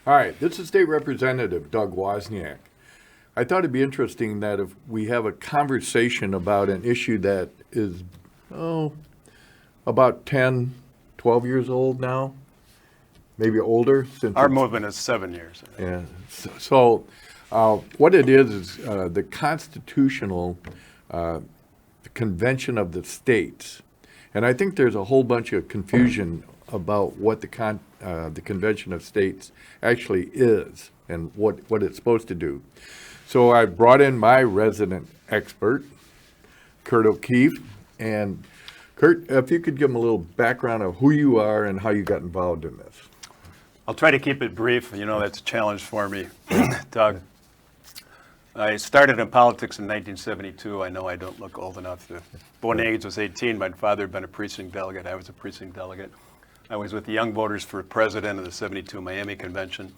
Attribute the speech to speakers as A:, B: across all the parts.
A: All right, this is State Representative Doug Wozniak. I thought it'd be interesting that if we have a conversation about an issue that is, about 10, 12 years old now, maybe older. Since
B: Our movement is 7 years.
A: Yeah. What it is the constitutional convention of the states. And I think there's a whole bunch of confusion about what the Convention of States actually is and what it's supposed to do. So I brought in my resident expert, Kurt OKeefe. And Kurt, if you could give him a little background of who you are and how you got involved in this.
B: I'll try to keep it brief. You know, that's a challenge for me, Doug. I started in politics in 1972. I know I don't look old enough. Born age was 18. My father had been a precinct delegate. I was a precinct delegate. I was with the Young Voters for President of the 72 Miami Convention.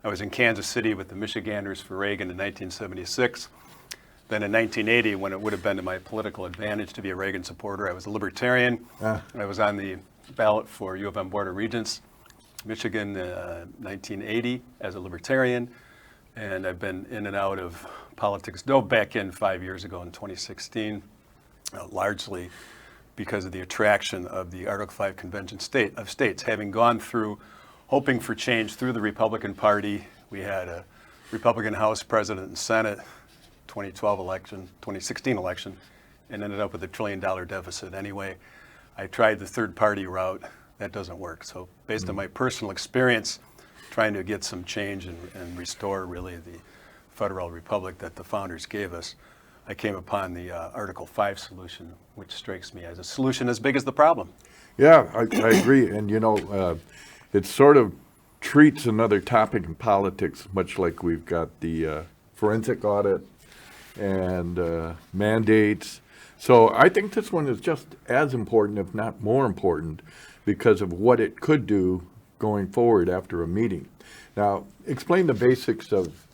B: I was in Kansas City with the Michiganders for Reagan in 1976. Then in 1980, when it would have been to my political advantage to be a Reagan supporter, I was a libertarian. I was on the ballot for U of M Board of Regents, Michigan, 1980 as a libertarian. And I've been in and out of politics, dove back in 5 years ago in 2016, largely because of the attraction of the Article 5 Convention of States. Having gone through, hoping for change through the Republican Party, we had a Republican House President and Senate, 2012 election, 2016 election, and ended up with $1 trillion deficit. Anyway, I tried the third party route. That doesn't work. So based on my personal experience, trying to get some change and restore really the federal republic that the founders gave us, I came upon the Article 5 solution, which strikes me as a solution as big as the problem.
A: Yeah, I agree. And, it sort of treats another topic in politics, much like we've got the forensic audit and mandates. So I think this one is just as important, if not more important, because of what it could do going forward after a meeting. Now, explain the basics of,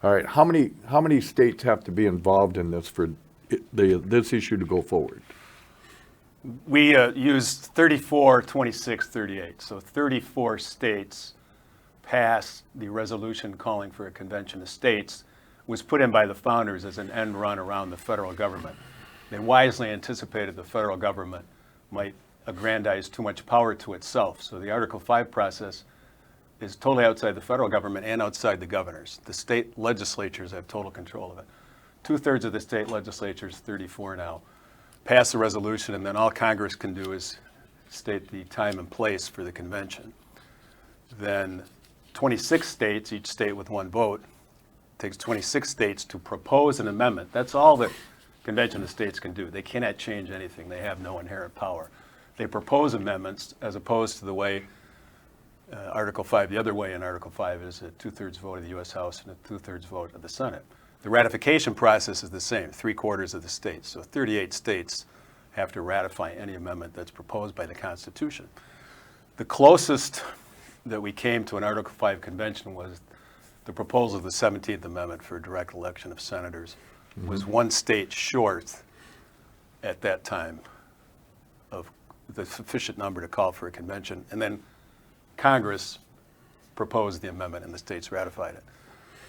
A: all right, how many states have to be involved in this for this issue to go forward?
B: We used 34, 26, 38. So 34 states passed the resolution calling for a convention of states, was put in by the founders as an end run around the federal government. They wisely anticipated the federal government might aggrandize too much power to itself. So the Article 5 process is totally outside the federal government and outside the governors. The state legislatures have total control of it. 2/3 of the state legislatures, 34 now, pass a resolution, and then all Congress can do is state the time and place for the convention. Then 26 states, each state with one vote, takes 26 states to propose an amendment. That's all that Convention of States can do. They cannot change anything. They have no inherent power. They propose amendments as opposed to the way Article 5, the other way in Article 5 is a 2/3 vote of the U.S. House and a 2/3 vote of the Senate. The ratification process is the same, 3/4 of the states. So 38 states have to ratify any amendment that's proposed by the Constitution. The closest that we came to an Article 5 convention was the proposal of the 17th Amendment for direct election of senators. Was one state short at that time of the sufficient number to call for a convention. And then Congress proposed the amendment and the states ratified it.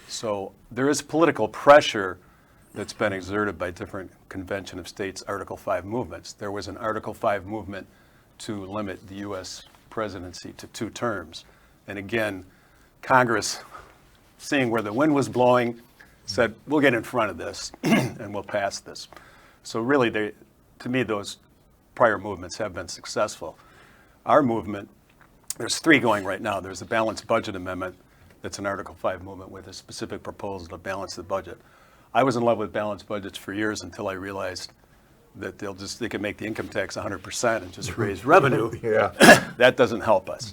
B: So there is political pressure that's been exerted by different Convention of States Article 5 movements. There was an Article 5 movement to limit the U.S. presidency to 2 terms. And again, Congress, seeing where the wind was blowing, said, we'll get in front of this and we'll pass this. So really, to me, those prior movements have been successful. Our movement, there's 3 going right now. There's the Balanced Budget Amendment that's an Article 5 movement with a specific proposal to balance the budget. I was in love with balanced budgets for years until I realized that they can make the income tax 100% and just raise revenue.
A: Yeah.
B: That doesn't help us.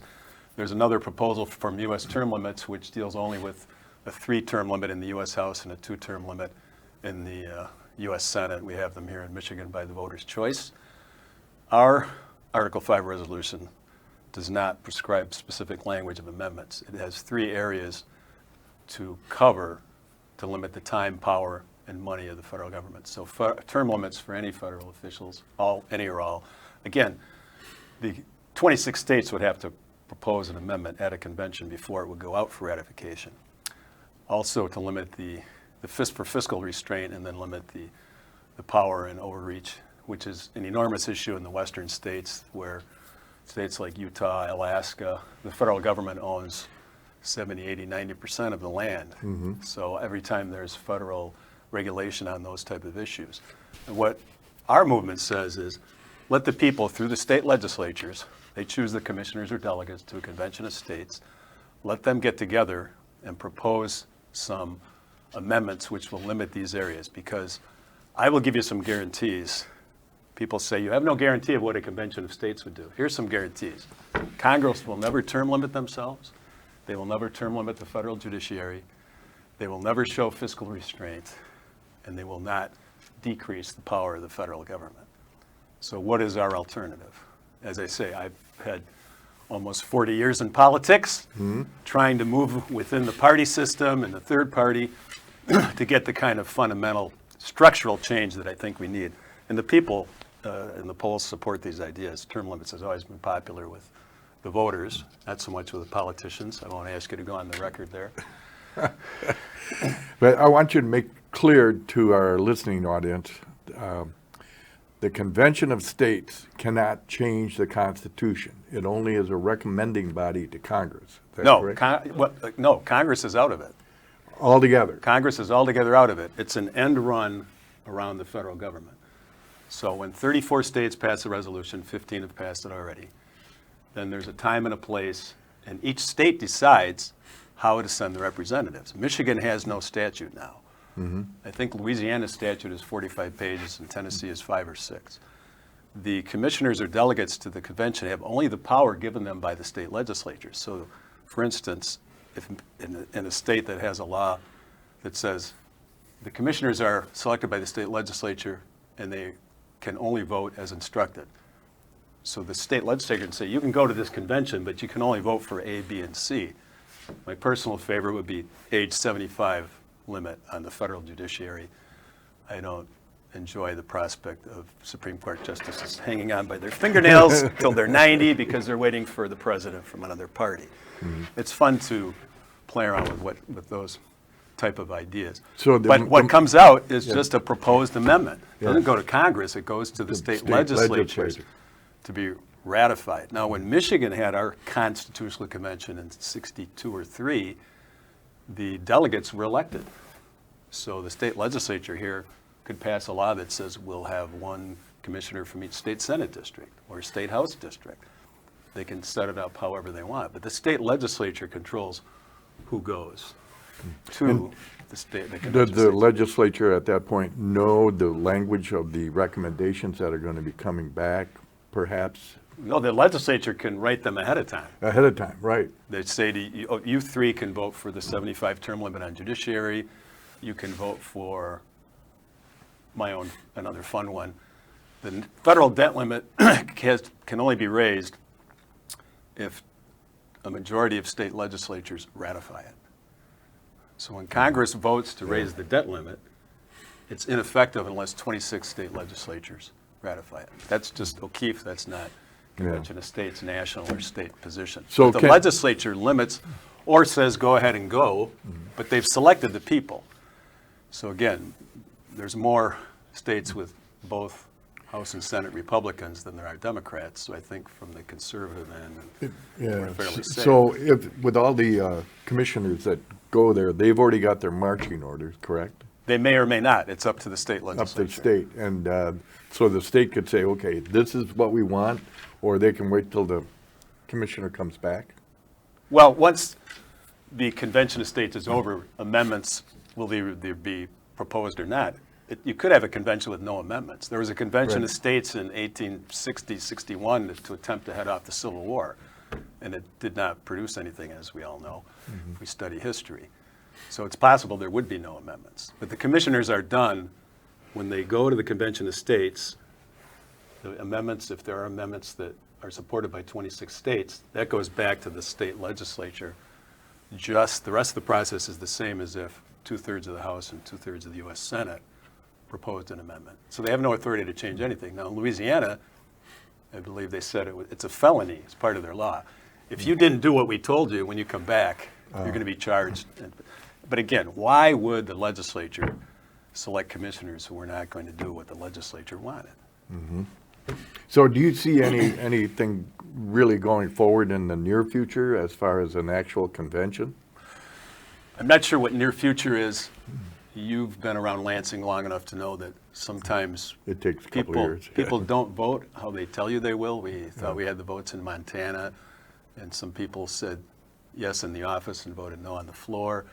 B: There's another proposal from U.S. term limits, which deals only with a 3-term limit in the U.S. House and a 2-term limit in the U.S. Senate. We have them here in Michigan by the voters' choice. Our Article 5 resolution does not prescribe specific language of amendments. It has 3 areas to cover to limit the time, power, and money of the federal government. So term limits for any federal officials, any or all. Again, the 26 states would have to propose an amendment at a convention before it would go out for ratification. Also to limit for fiscal restraint and then limit the power and overreach, which is an enormous issue in the western states where states like Utah, Alaska, the federal government owns 70, 80, 90% of the land. So every time there's federal regulation on those type of issues. And what our movement says is let the people through the state legislatures, they choose the commissioners or delegates to a convention of states, let them get together and propose some amendments which will limit these areas, because I will give you some guarantees. People say you have no guarantee of what a convention of states would do. Here's some guarantees. Congress will never term limit themselves. They will never term limit the federal judiciary. They will never show fiscal restraint, and they will not decrease the power of the federal government. So what is our alternative? As I say, I've had almost 40 years in politics, trying to move within the party system and the third party to get the kind of fundamental structural change that I think we need. And the people in the polls support these ideas. Term limits has always been popular with the voters, not so much with the politicians. I won't ask you to go on the record there.
A: But I want you to make clear to our listening audience, the Convention of States cannot change the Constitution. It only is a recommending body to Congress. Is that correct?
B: No, Congress is out of it.
A: Altogether.
B: Congress is altogether out of it. It's an end run around the federal government. So when 34 states pass a resolution, 15 have passed it already, then there's a time and a place, and each state decides how to send the representatives. Michigan has no statute now. I think Louisiana's statute is 45 pages and Tennessee is 5 or 6. The commissioners or delegates to the convention have only the power given them by the state legislatures. So, for instance, if in a state that has a law that says the commissioners are selected by the state legislature and they can only vote as instructed. So the state legislature can say, you can go to this convention, but you can only vote for A, B, and C. My personal favorite would be age 75 limit on the federal judiciary. I don't enjoy the prospect of Supreme Court justices hanging on by their fingernails until they're 90 because they're waiting for the president from another party. It's fun to play around with those type of ideas.
A: So
B: but what comes out is just a proposed amendment. It doesn't go to Congress, it goes to the state legislatures to be ratified. Now, when Michigan had our constitutional convention in 62 or 3, the delegates were elected. So the state legislature here could pass a law that says we'll have one commissioner from each state senate district or state house district. They can set it up however they want. But the state legislature controls who goes to the state.
A: Does the legislature at that point know the language of the recommendations that are going to be coming back, perhaps?
B: No, the legislature can write them ahead of time.
A: Ahead of time, right.
B: They say to you, oh, you three can vote for the 75 term limit on judiciary. You can vote for another fun one. The federal debt limit can only be raised if a majority of state legislatures ratify it. So when Congress votes to raise the debt limit, it's ineffective unless 26 state legislatures ratify it. That's just O'Keefe, that's not Convention of States, national or state position.
A: So
B: the legislature limits or says go ahead and go, but they've selected the people. So again, there's more states with both House and Senate Republicans than there are Democrats. So I think from the conservative end, we're fairly safe.
A: So with all the commissioners that go there, they've already got their marching orders, correct?
B: They may or may not. It's up to the state legislature.
A: Up to the state. And so the state could say, okay, this is what we want, or they can wait till the commissioner comes back?
B: Well, once the Convention of States is over, amendments will either be proposed or not. You could have a convention with no amendments. There was a Convention of States in 1860-61 to attempt to head off the Civil War, and it did not produce anything, as we all know, if we study history. So it's possible there would be no amendments. But the commissioners are done when they go to the Convention of States. The amendments, if there are amendments that are supported by 26 states, that goes back to the state legislature. Just the rest of the process is the same as if 2/3 of the House and 2/3 of the U.S. Senate proposed an amendment. So they have no authority to change anything. Now, in Louisiana, I believe they said it's a felony. It's part of their law. If you didn't do what we told you when you come back, you're going to be charged. But again, why would the legislature select commissioners who were not going to do what the legislature wanted?
A: So do you see anything really going forward in the near future as far as an actual convention?
B: I'm not sure what near future is. You've been around Lansing long enough to know that sometimes
A: It takes a couple of years.
B: people don't vote how they tell you they will. We thought we had the votes in Montana, and some people said yes in the office and voted no on the floor.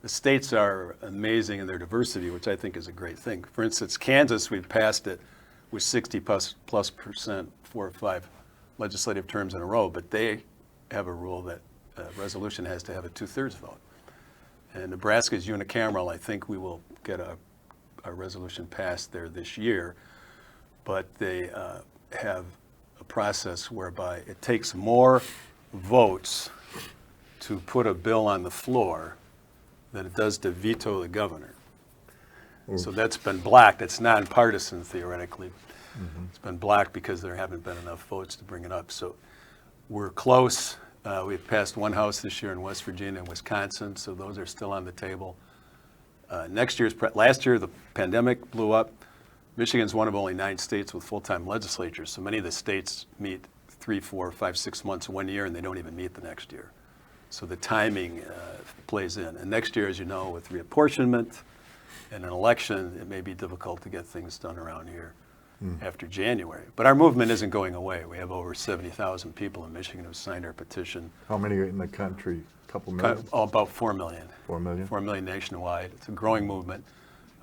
B: The states are amazing in their diversity, which I think is a great thing. For instance, Kansas, we've passed it with 60+% 4 or 5 legislative terms in a row, but they have a rule that a resolution has to have a 2/3 vote. And Nebraska is unicameral. I think we will get a resolution passed there this year, but they have a process whereby it takes more votes to put a bill on the floor than it does to veto the governor. So that's been blocked. It's nonpartisan theoretically. It's been blocked because there haven't been enough votes to bring it up. So we're close. We've passed one house this year in West Virginia and Wisconsin, so those are still on the table. Last year, the pandemic blew up. Michigan's one of only 9 states with full-time legislatures, so many of the states meet 3, 4, 5, 6 months, 1 year, and they don't even meet the next year. So the timing plays in. And next year, as you know, with reapportionment and an election, it may be difficult to get things done around here after January. But our movement isn't going away. We have over 70,000 people in Michigan who signed our petition.
A: How many in the country? A couple million?
B: About 4 million.
A: 4 million?
B: 4 million nationwide. It's a growing movement.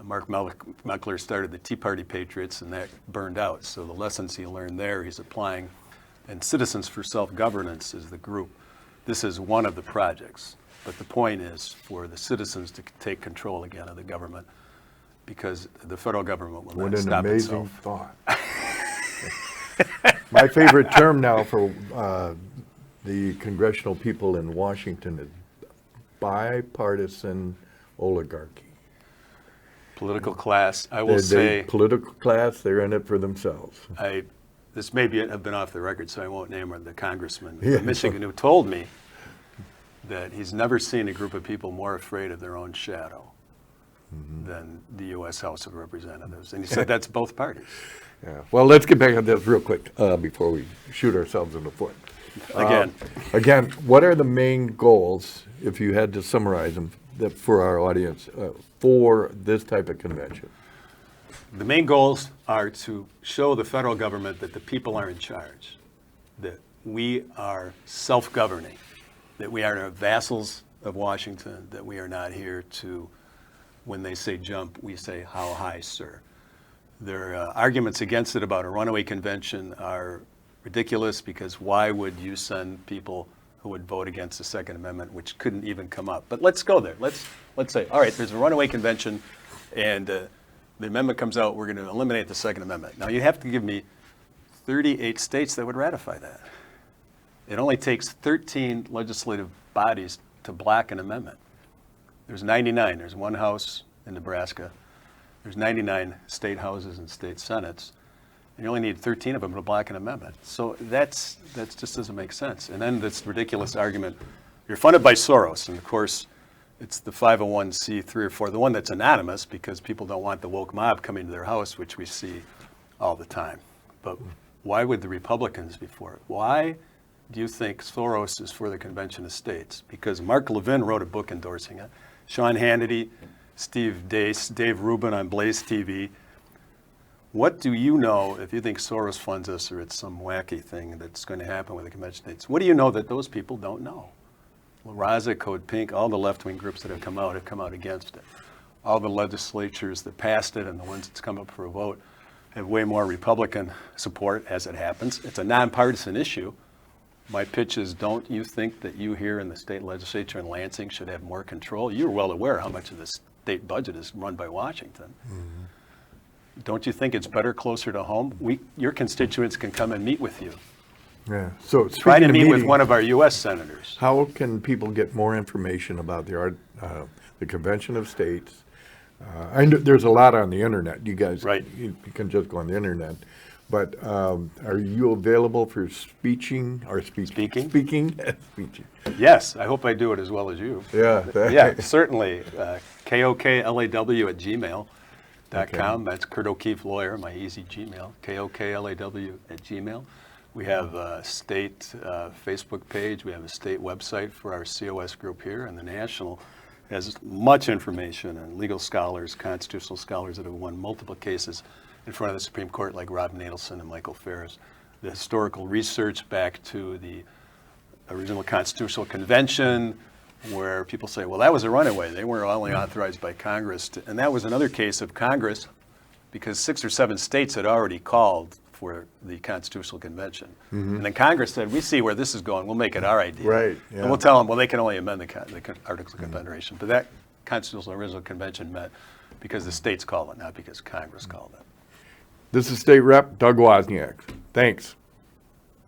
B: Mark Meckler started the Tea Party Patriots, and that burned out. So the lessons he learned there, he's applying. And Citizens for Self-Governance is the group. This is one of the projects. But the point is for the citizens to take control again of the government, because the federal government will not stop itself.
A: What an amazing thought. My favorite term now for the congressional people in Washington is bipartisan oligarchy.
B: Political class, I will say.
A: Political class, they're in it for themselves.
B: This may have been off the record, so I won't name the congressman from Michigan who told me that he's never seen a group of people more afraid of their own shadow than the U.S. House of Representatives. And he said that's both parties.
A: Yeah. Well, let's get back on this real quick before we shoot ourselves in the foot. Again, what are the main goals, if you had to summarize them, for our audience for this type of convention?
B: The main goals are to show the federal government that the people are in charge, that we are self-governing, that we are vassals of Washington, that we are not here to, when they say jump, we say, how high, sir? Their arguments against it about a runaway convention are ridiculous, because why would you send people who would vote against the Second Amendment, which couldn't even come up? But let's go there. Let's say, all right, there's a runaway convention, and the amendment comes out, we're going to eliminate the Second Amendment. Now, you have to give me 38 states that would ratify that. It only takes 13 legislative bodies to block an amendment. There's 99. There's one house in Nebraska. There's 99 state houses and state senates. And you only need 13 of them to block an amendment. So that just doesn't make sense. And then this ridiculous argument, you're funded by Soros. And of course, it's the 501c3 or 4, the one that's anonymous, because people don't want the woke mob coming to their house, which we see all the time. But why would the Republicans be for it? Why do you think Soros is for the Convention of States? Because Mark Levin wrote a book endorsing it. Sean Hannity, Steve Deace, Dave Rubin on Blaze TV. What do you know if you think Soros funds us, or it's some wacky thing that's going to happen with the Convention of States? What do you know that those people don't know? La Raza, Code Pink, all the left-wing groups that have come out against it. All the legislatures that passed it and the ones that's come up for a vote have way more Republican support, as it happens. It's a nonpartisan issue. My pitch is, don't you think that you here in the state legislature in Lansing should have more control? You're well aware how much of the state budget is run by Washington. Don't you think it's better closer to home? Your constituents can come and meet with you.
A: Yeah. So
B: try to meet with one of our U.S. senators.
A: How can people get more information about the Convention of States? I know there's a lot on the internet. You guys,
B: right?
A: You can just go on the internet. But are you available for speaking or
B: Speaking?
A: Speaking. Speaking.
B: Yes, I hope I do it as well as you.
A: Yeah.
B: Yeah, certainly. KOKLAW@gmail.com. That's Kurt O'Keefe Lawyer, my easy Gmail. KOKLAW@gmail. We have a state Facebook page. We have a state website for our COS group here, and the national has much information on legal scholars, constitutional scholars that have won multiple cases in front of the Supreme Court, like Rob Nadelson and Michael Ferris. The historical research back to the original Constitutional Convention, where people say, well, that was a runaway. They were only authorized by Congress. And that was another case of Congress, because 6 or 7 states had already called for the Constitutional Convention. And then Congress said, we see where this is going. We'll make it our idea.
A: Right, yeah.
B: And we'll tell them, well, they can only amend the Articles of Confederation. But that Constitutional Original Convention met because the states called it, not because Congress called it.
A: This is State Rep Doug Wozniak. Thanks.